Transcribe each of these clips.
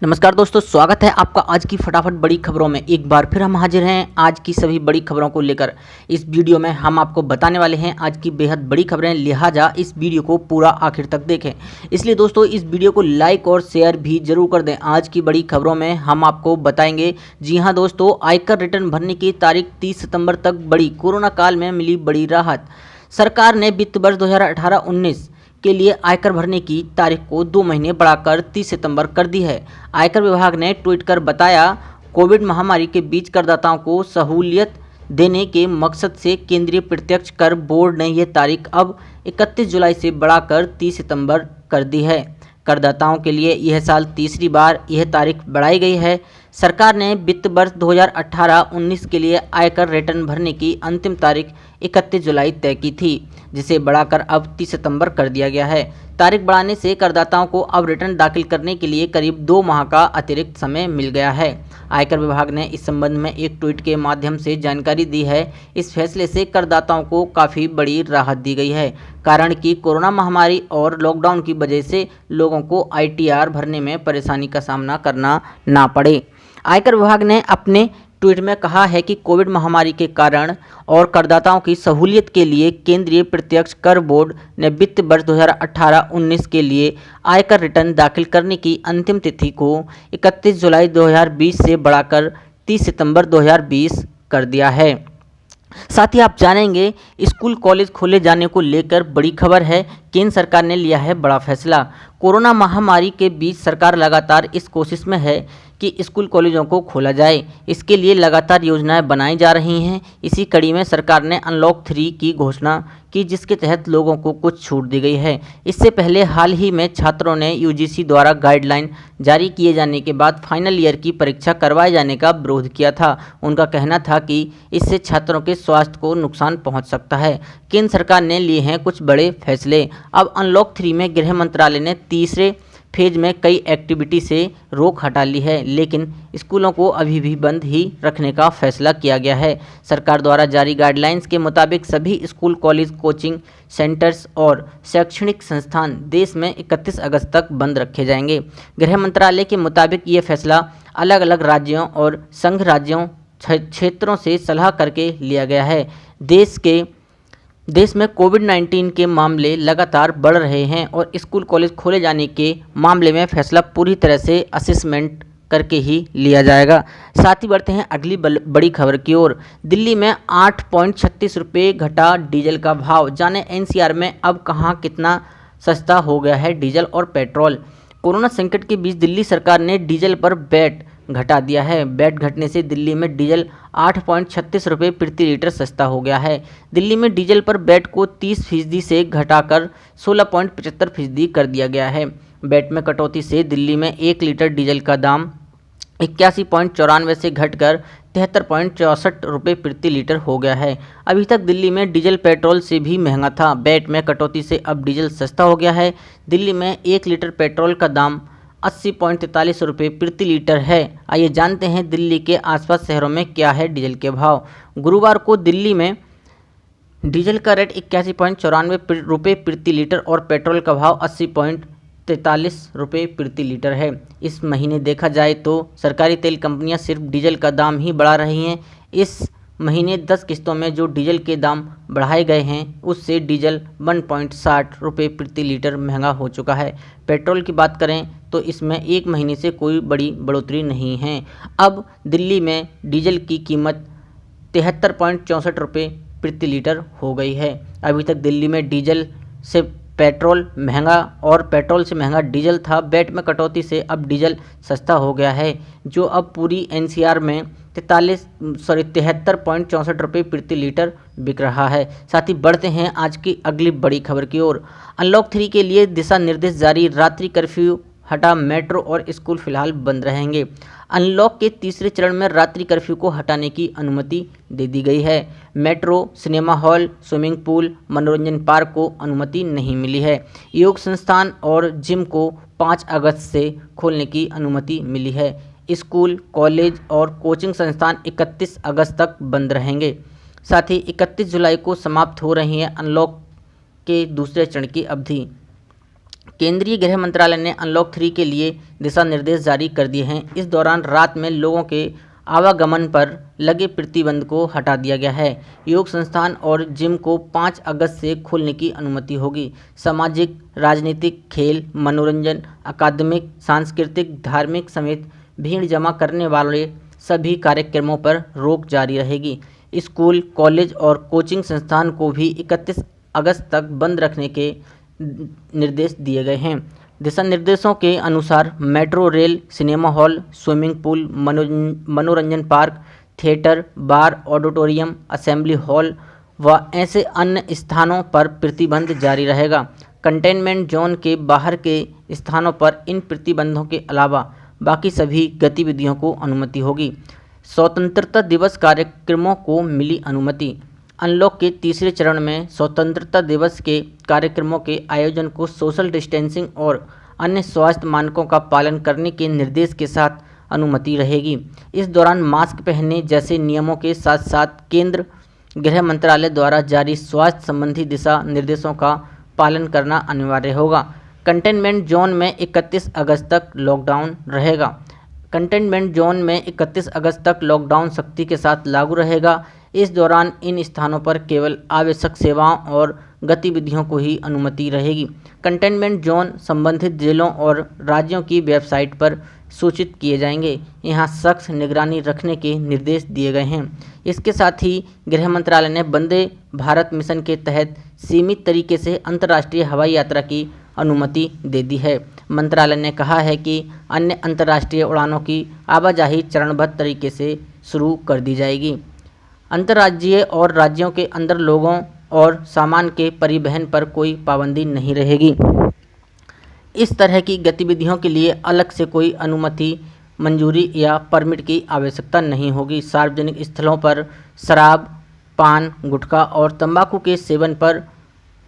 नमस्कार दोस्तों, स्वागत है आपका आज की फटाफट बड़ी खबरों में। एक बार फिर हम हाजिर हैं आज की सभी बड़ी खबरों को लेकर। इस वीडियो में हम आपको बताने वाले हैं आज की बेहद बड़ी खबरें, लिहाजा इस वीडियो को पूरा आखिर तक देखें। इसलिए दोस्तों इस वीडियो को लाइक और शेयर भी जरूर कर दें। आज की बड़ी खबरों में हम आपको बताएंगे, जी हाँ दोस्तों, आयकर रिटर्न भरने की तारीख 30 सितंबर तक बढ़ी। कोरोना काल में मिली बड़ी राहत। सरकार ने वित्त वर्ष 2018-19 के लिए आयकर भरने की तारीख को 2 महीने बढ़ाकर 30 सितंबर कर दी है। आयकर विभाग ने ट्वीट कर बताया, कोविड महामारी के बीच करदाताओं को सहूलियत देने के मकसद से केंद्रीय प्रत्यक्ष कर बोर्ड ने यह तारीख अब 31 जुलाई से बढ़ाकर 30 सितंबर कर दी है। करदाताओं के लिए यह साल तीसरी बार यह तारीख बढ़ाई गई है। सरकार ने वित्त वर्ष 2018-19 के लिए आयकर रिटर्न भरने की अंतिम तारीख 31 जुलाई तय की थी, जिसे बढ़ाकर अब 30 सितंबर कर दिया गया है। तारीख बढ़ाने से करदाताओं को अब रिटर्न दाखिल करने के लिए करीब 2 माह का अतिरिक्त समय मिल गया है। आयकर विभाग ने इस संबंध में एक ट्वीट के माध्यम से जानकारी दी है। इस फैसले से करदाताओं को काफ़ी बड़ी राहत दी गई है, कारण कि कोरोना महामारी और लॉकडाउन की वजह से लोगों को आईटीआर भरने में परेशानी का सामना करना ना पड़े। आयकर विभाग ने अपने ट्वीट में कहा है कि कोविड महामारी के कारण और करदाताओं की सहूलियत के लिए केंद्रीय प्रत्यक्ष कर बोर्ड ने वित्त वर्ष 2018-19 के लिए आयकर रिटर्न दाखिल करने की अंतिम तिथि को 31 जुलाई 2020 से बढ़ाकर 30 सितंबर 2020 कर दिया है। साथ ही आप जानेंगे, स्कूल कॉलेज खोले जाने को लेकर बड़ी खबर है। केंद्र सरकार ने लिया है बड़ा फैसला। कोरोना महामारी के बीच सरकार लगातार इस कोशिश में है कि स्कूल कॉलेजों को खोला जाए। इसके लिए लगातार योजनाएं बनाई जा रही हैं। इसी कड़ी में सरकार ने अनलॉक 3 की घोषणा की, जिसके तहत लोगों को कुछ छूट दी गई है। इससे पहले हाल ही में छात्रों ने यूजीसी द्वारा गाइडलाइन जारी किए जाने के बाद फाइनल ईयर की परीक्षा करवाए जाने का विरोध किया था। उनका कहना था कि इससे छात्रों के स्वास्थ्य को नुकसान पहुंच सकता है। केंद्र सरकार ने लिए हैं कुछ बड़े फैसले। अब अनलॉक 3 में गृह मंत्रालय ने तीसरे फेज में कई एक्टिविटी से रोक हटा ली है, लेकिन स्कूलों को अभी भी बंद ही रखने का फैसला किया गया है। सरकार द्वारा जारी गाइडलाइंस के मुताबिक सभी स्कूल, कॉलेज, कोचिंग सेंटर्स और शैक्षणिक संस्थान देश में 31 अगस्त तक बंद रखे जाएंगे। गृह मंत्रालय के मुताबिक ये फैसला अलग अलग राज्यों और संघ राज्यों क्षेत्रों से सलाह करके लिया गया है। देश में कोविड-19 के मामले लगातार बढ़ रहे हैं और स्कूल कॉलेज खोले जाने के मामले में फैसला पूरी तरह से असेसमेंट करके ही लिया जाएगा। साथ ही बढ़ते हैं अगली बड़ी खबर की ओर। दिल्ली में 8.36 रुपये घटा डीजल का भाव। जाने एनसीआर में अब कहां कितना सस्ता हो गया है डीजल और पेट्रोल। कोरोना संकट के बीच दिल्ली सरकार ने डीजल पर वैट घटा दिया है। वैट घटने से दिल्ली में डीजल 8.36 रुपये प्रति लीटर सस्ता हो गया है। दिल्ली में डीजल पर वैट को 30% से घटाकर 16.75% कर दिया गया है। वैट में कटौती से दिल्ली में 1 लीटर डीजल का दाम 81.94 से घटकर 73.64 रुपये प्रति लीटर हो गया है। अभी तक दिल्ली में डीजल पेट्रोल से भी महंगा था। वैट में कटौती से अब डीजल सस्ता हो गया है। दिल्ली में 1 लीटर पेट्रोल का दाम 80.43 रुपये प्रति लीटर है। आइए जानते हैं दिल्ली के आसपास शहरों में क्या है डीजल के भाव। गुरुवार को दिल्ली में डीजल का रेट 81.94 रुपये प्रति लीटर और पेट्रोल का भाव 80.43 रुपये प्रति लीटर है। इस महीने देखा जाए तो सरकारी तेल कंपनियां सिर्फ डीजल का दाम ही बढ़ा रही हैं। इस महीने 10 किस्तों में जो डीजल के दाम बढ़ाए गए हैं, उससे डीजल 1.60 रुपये प्रति लीटर महंगा हो चुका है। पेट्रोल की बात करें तो इसमें एक महीने से कोई बड़ी बढ़ोतरी नहीं है। अब दिल्ली में डीजल की कीमत 73.64 रुपये प्रति लीटर हो गई है। अभी तक दिल्ली में डीजल से पेट्रोल महंगा और पेट्रोल से महंगा डीजल था। वैट में कटौती से अब डीजल सस्ता हो गया है, जो अब पूरी एनसीआर में 73.64 रुपये प्रति लीटर बिक रहा है। साथ ही बढ़ते हैं आज की अगली बड़ी खबर की ओर। अनलॉक 3 के लिए दिशा निर्देश जारी। रात्रि कर्फ्यू हटा, मेट्रो और स्कूल फिलहाल बंद रहेंगे। अनलॉक के तीसरे चरण में रात्रि कर्फ्यू को हटाने की अनुमति दे दी गई है। Metro, cinema hall, swimming pool, मनोरंजन पार्क को अनुमति नहीं मिली है। योग संस्थान और जिम को 5 अगस्त से खोलने की अनुमति मिली है। स्कूल, कॉलेज और कोचिंग संस्थान 31 अगस्त तक बंद रहेंगे। साथ ही 31 जुलाई को समाप्त हो रही है अनलॉक के दूसरे चरण की अवधि। केंद्रीय गृह मंत्रालय ने अनलॉक 3 के लिए दिशा निर्देश जारी कर दिए हैं। इस दौरान रात में लोगों के आवागमन पर लगे प्रतिबंध को हटा दिया गया है। योग संस्थान और जिम को 5 अगस्त से खोलने की अनुमति होगी। सामाजिक, राजनीतिक, खेल, मनोरंजन, अकादमिक, सांस्कृतिक, धार्मिक समेत भीड़ जमा करने वाले सभी कार्यक्रमों पर रोक जारी रहेगी। स्कूल, कॉलेज और कोचिंग संस्थान को भी 31 अगस्त तक बंद रखने के निर्देश दिए गए हैं। दिशा निर्देशों के अनुसार metro rail, cinema hall, swimming pool, मनोरंजन park, theatre, bar, auditorium, assembly hall व ऐसे अन्य स्थानों पर प्रतिबंध जारी रहेगा। कंटेनमेंट जोन के बाहर के स्थानों पर इन प्रतिबंधों के अलावा बाकी सभी गतिविधियों को अनुमति होगी। स्वतंत्रता दिवस कार्यक्रमों को मिली अनुमति। अनलॉक के तीसरे चरण में स्वतंत्रता दिवस के कार्यक्रमों के आयोजन को सोशल डिस्टेंसिंग और अन्य स्वास्थ्य मानकों का पालन करने के निर्देश के साथ अनुमति रहेगी। इस दौरान मास्क पहनने जैसे नियमों के साथ साथ केंद्र गृह मंत्रालय द्वारा जारी स्वास्थ्य संबंधी दिशा निर्देशों का पालन करना अनिवार्य होगा। कंटेनमेंट जोन में 31 अगस्त तक लॉकडाउन रहेगा। कंटेनमेंट जोन में 31 अगस्त तक लॉकडाउन सख्ती के साथ लागू रहेगा। इस दौरान इन स्थानों पर केवल आवश्यक सेवाओं और गतिविधियों को ही अनुमति रहेगी। कंटेनमेंट जोन संबंधित जिलों और राज्यों की वेबसाइट पर सूचित किए जाएंगे। यहाँ सख्त निगरानी रखने के निर्देश दिए गए हैं। इसके साथ ही गृह मंत्रालय ने वंदे भारत मिशन के तहत सीमित तरीके से अंतर्राष्ट्रीय हवाई यात्रा की अनुमति दे दी है। मंत्रालय ने कहा है कि अन्य अंतर्राष्ट्रीय उड़ानों की आवाजाही चरणबद्ध तरीके से शुरू कर दी जाएगी। अंतर्राज्यीय और राज्यों के अंदर लोगों और सामान के परिवहन पर कोई पाबंदी नहीं रहेगी। इस तरह की गतिविधियों के लिए अलग से कोई अनुमति, मंजूरी या परमिट की आवश्यकता नहीं होगी। सार्वजनिक स्थलों पर शराब, पान, गुटखा और तंबाकू के सेवन पर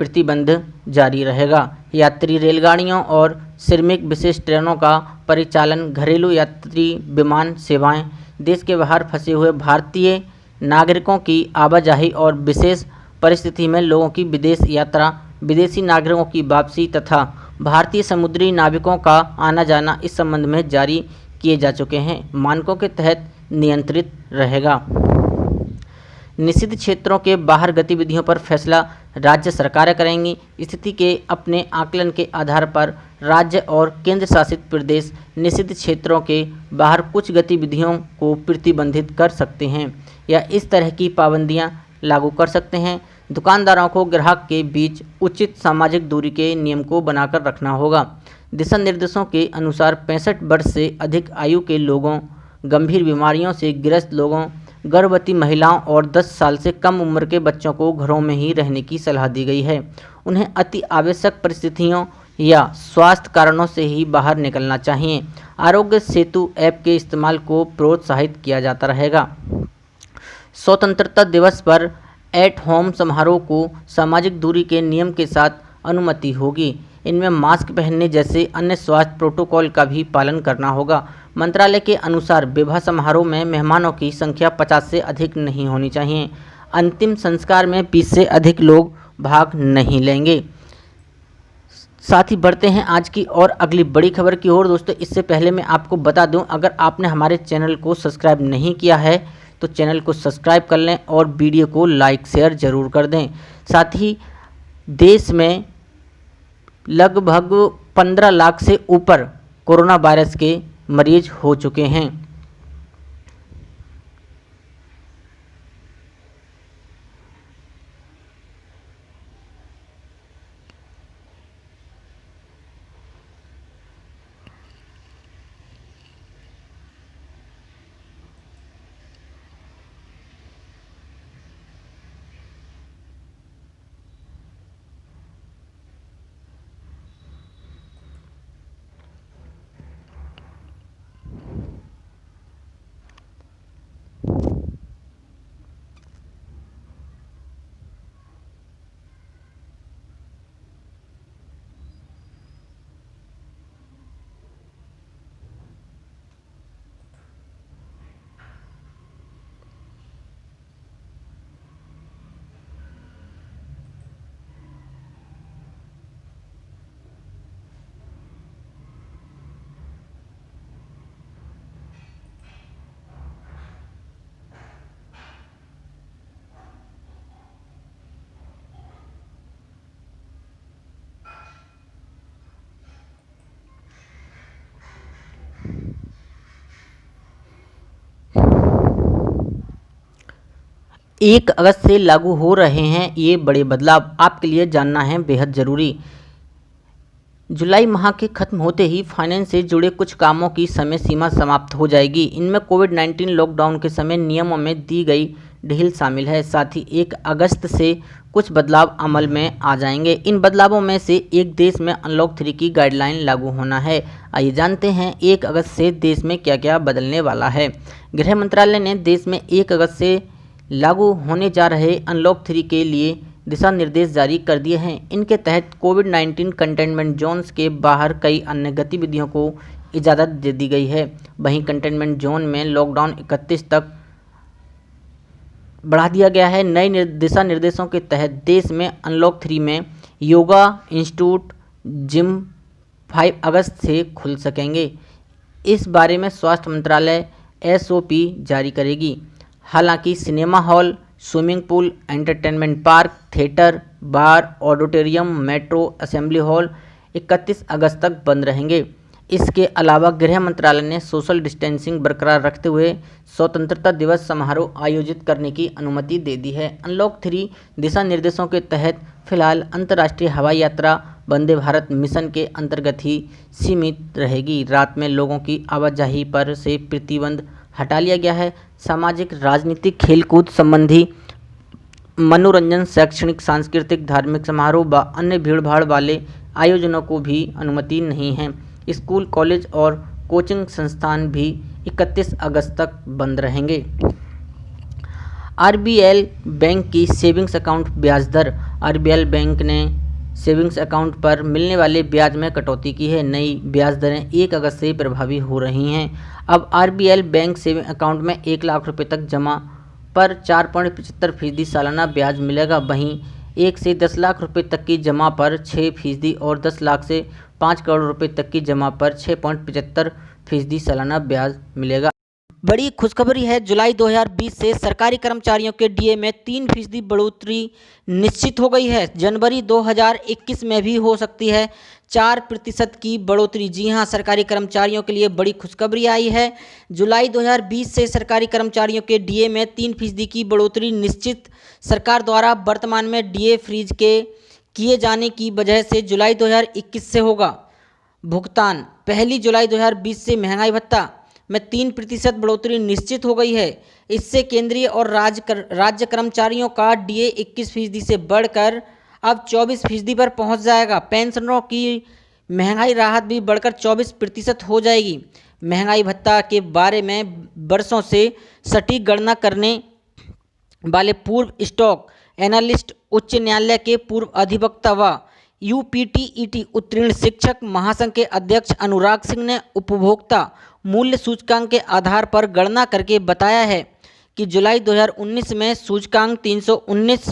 प्रतिबंध जारी रहेगा। यात्री रेलगाड़ियों और श्रमिक विशेष ट्रेनों का परिचालन, घरेलू यात्री विमान सेवाएं, देश के बाहर फंसे हुए भारतीय नागरिकों की आवाजाही और विशेष परिस्थिति में लोगों की विदेश यात्रा, विदेशी नागरिकों की वापसी तथा भारतीय समुद्री नाविकों का आना जाना इस संबंध में जारी किए जा चुके हैं मानकों के तहत नियंत्रित रहेगा। निषिद्ध क्षेत्रों के बाहर गतिविधियों पर फैसला राज्य सरकारें करेंगी। स्थिति के अपने आकलन के आधार पर राज्य और केंद्र शासित प्रदेश निषिद्ध क्षेत्रों के बाहर कुछ गतिविधियों को प्रतिबंधित कर सकते हैं या इस तरह की पाबंदियां लागू कर सकते हैं। दुकानदारों को ग्राहक के बीच उचित सामाजिक दूरी के नियम को बनाकर रखना होगा। दिशा निर्देशों के अनुसार 65 वर्ष से अधिक आयु के लोगों, गंभीर बीमारियों से ग्रस्त लोगों, गर्भवती महिलाओं और 10 साल से कम उम्र के बच्चों को घरों में ही रहने की सलाह दी गई है। उन्हें अति आवश्यक परिस्थितियों या स्वास्थ्य कारणों से ही बाहर निकलना चाहिए। आरोग्य सेतु ऐप के इस्तेमाल को प्रोत्साहित किया जाता रहेगा। स्वतंत्रता दिवस पर एट होम समारोह को सामाजिक दूरी के नियम के साथ अनुमति होगी। इनमें मास्क पहनने जैसे अन्य स्वास्थ्य प्रोटोकॉल का भी पालन करना होगा। मंत्रालय के अनुसार विवाह समारोह में मेहमानों की संख्या 50 से अधिक नहीं होनी चाहिए। अंतिम संस्कार में 20 से अधिक लोग भाग नहीं लेंगे। साथ ही बढ़ते हैं आज की और अगली बड़ी खबर की ओर। दोस्तों, इससे पहले मैं आपको बता दूं, अगर आपने हमारे चैनल को सब्सक्राइब नहीं किया है तो चैनल को सब्सक्राइब कर लें और वीडियो को लाइक शेयर जरूर कर दें। साथ ही देश में लगभग 15 लाख से ऊपर कोरोना वायरस के मरीज हो चुके हैं। 1 अगस्त से लागू हो रहे हैं ये बड़े बदलाव, आपके लिए जानना है बेहद ज़रूरी। जुलाई माह के खत्म होते ही फाइनेंस से जुड़े कुछ कामों की समय सीमा समाप्त हो जाएगी। इनमें कोविड-19 लॉकडाउन के समय नियमों में दी गई ढील शामिल है। साथ ही 1 अगस्त से कुछ बदलाव अमल में आ जाएंगे। इन बदलावों में से एक देश में अनलॉक 3 की गाइडलाइन लागू होना है। आइए जानते हैं 1 अगस्त से देश में क्या क्या बदलने वाला है। गृह मंत्रालय ने देश में 1 अगस्त से लागू होने जा रहे अनलॉक 3 के लिए दिशा निर्देश जारी कर दिए हैं। इनके तहत कोविड-19 कंटेनमेंट जोन्स के बाहर कई अन्य गतिविधियों को इजाज़त दे दी गई है। वहीं कंटेनमेंट जोन में लॉकडाउन 31 तक बढ़ा दिया गया है। नए दिशा निर्देशों के तहत देश में अनलॉक 3 में योगा इंस्टीट्यूट, जिम 5 अगस्त से खुल सकेंगे। इस बारे में स्वास्थ्य मंत्रालय SOP जारी करेगी। हालांकि cinema hall, swimming pool, entertainment park, theatre, bar, auditorium, metro, assembly hall 31 अगस्त तक बंद रहेंगे। इसके अलावा गृह मंत्रालय ने सोशल डिस्टेंसिंग बरकरार रखते हुए स्वतंत्रता दिवस समारोह आयोजित करने की अनुमति दे दी है। अनलॉक 3 दिशा निर्देशों के तहत फिलहाल अंतर्राष्ट्रीय हवाई यात्रा वंदे भारत मिशन के अंतर्गत ही सीमित रहेगी। रात में लोगों की आवाजाही पर से प्रतिबंध हटा लिया गया है। सामाजिक, राजनीतिक, खेलकूद संबंधी मनोरंजन, शैक्षणिक, सांस्कृतिक, धार्मिक समारोह व अन्य भीड़भाड़ वाले आयोजनों को भी अनुमति नहीं है। स्कूल, कॉलेज और कोचिंग संस्थान भी 31 अगस्त तक बंद रहेंगे। RBL बैंक की सेविंग्स अकाउंट ब्याज दर। RBL बैंक ने सेविंग्स अकाउंट पर मिलने वाले ब्याज में कटौती की है। नई ब्याज दरें 1 अगस्त से प्रभावी हो रही हैं। अब RBL बैंक सेविंग अकाउंट में 1 लाख रुपये तक जमा पर 4.75% सालाना ब्याज मिलेगा। वहीं 1 से 10 लाख रुपये तक की जमा पर 6% और 10 लाख से 5 करोड़ रुपये तक की जमा पर 6.75% सालाना ब्याज मिलेगा। बड़ी खुशखबरी है, जुलाई 2020 से सरकारी कर्मचारियों के DA में 3% बढ़ोतरी निश्चित हो गई है। जनवरी 2021 में भी हो सकती है 4% की बढ़ोतरी। जी हां, सरकारी कर्मचारियों के लिए बड़ी खुशखबरी आई है। जुलाई 2020 से सरकारी कर्मचारियों के DA में 3% की बढ़ोतरी निश्चित। सरकार द्वारा वर्तमान में DA फ्रीज के किए जाने की वजह से जुलाई 2021 से होगा भुगतान। 1 जुलाई 2020 से महंगाई भत्ता में 3% बढ़ोतरी निश्चित हो गई है। इससे केंद्रीय और राज्य कर्मचारियों का DA 21% से बढ़कर अब 24% पर पहुंच जाएगा। पेंशनरों की महंगाई राहत भी बढ़कर 24% हो जाएगी। महंगाई भत्ता के बारे में वर्षों से सटीक गणना करने वाले पूर्व स्टॉक एनालिस्ट, उच्च न्यायालय के पूर्व अधिवक्ता व UPTET उत्तीर्ण शिक्षक महासंघ के अध्यक्ष अनुराग सिंह ने उपभोक्ता मूल्य सूचकांक के आधार पर गणना करके बताया है कि जुलाई 2019 में सूचकांक 319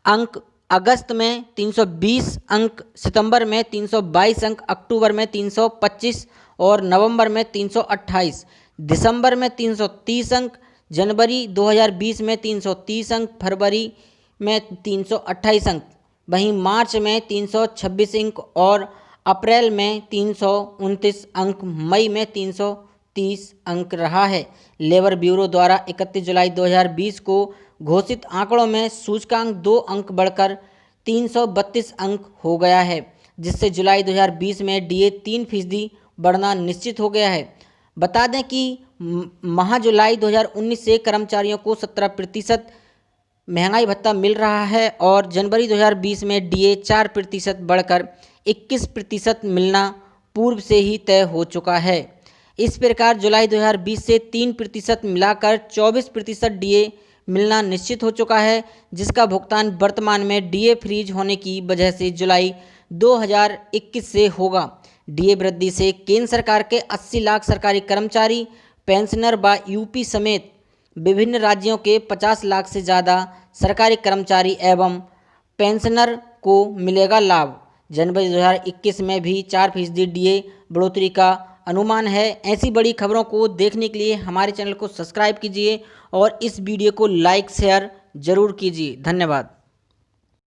अंक, अगस्त में 320 अंक, सितंबर में 322 अंक, अक्टूबर में 325 और नवंबर में 328, दिसंबर में 330 अंक, जनवरी 2020 में 330 अंक, फरवरी में 328 अंक, वहीं मार्च में 326 अंक और अप्रैल में 329 अंक, मई में 330 अंक रहा है। लेबर ब्यूरो द्वारा 31 जुलाई 2020 को घोषित आंकड़ों में सूचकांक 2 अंक बढ़कर 332 अंक हो गया है, जिससे जुलाई 2020 में DA 3% बढ़ना निश्चित हो गया है। बता दें कि माह जुलाई 2019 से कर्मचारियों को 17% महंगाई भत्ता मिल रहा है और जनवरी 2020 में DA 4% बढ़कर 21% मिलना पूर्व से ही तय हो चुका है। इस प्रकार जुलाई 2020 से 3% मिलाकर 24% DA मिलना निश्चित हो चुका है, जिसका भुगतान वर्तमान में DA फ्रीज होने की वजह से जुलाई 2021 से होगा। DA वृद्धि से केंद्र सरकार के 80 लाख सरकारी कर्मचारी, पेंशनर व UP समेत विभिन्न राज्यों के 50 लाख से ज़्यादा सरकारी कर्मचारी एवं पेंशनर को मिलेगा लाभ। जनवरी 2021 में भी 4% DA बढ़ोतरी का अनुमान है। ऐसी बड़ी खबरों को देखने के लिए हमारे चैनल को सब्सक्राइब कीजिए और इस वीडियो को लाइक शेयर जरूर कीजिए। धन्यवाद।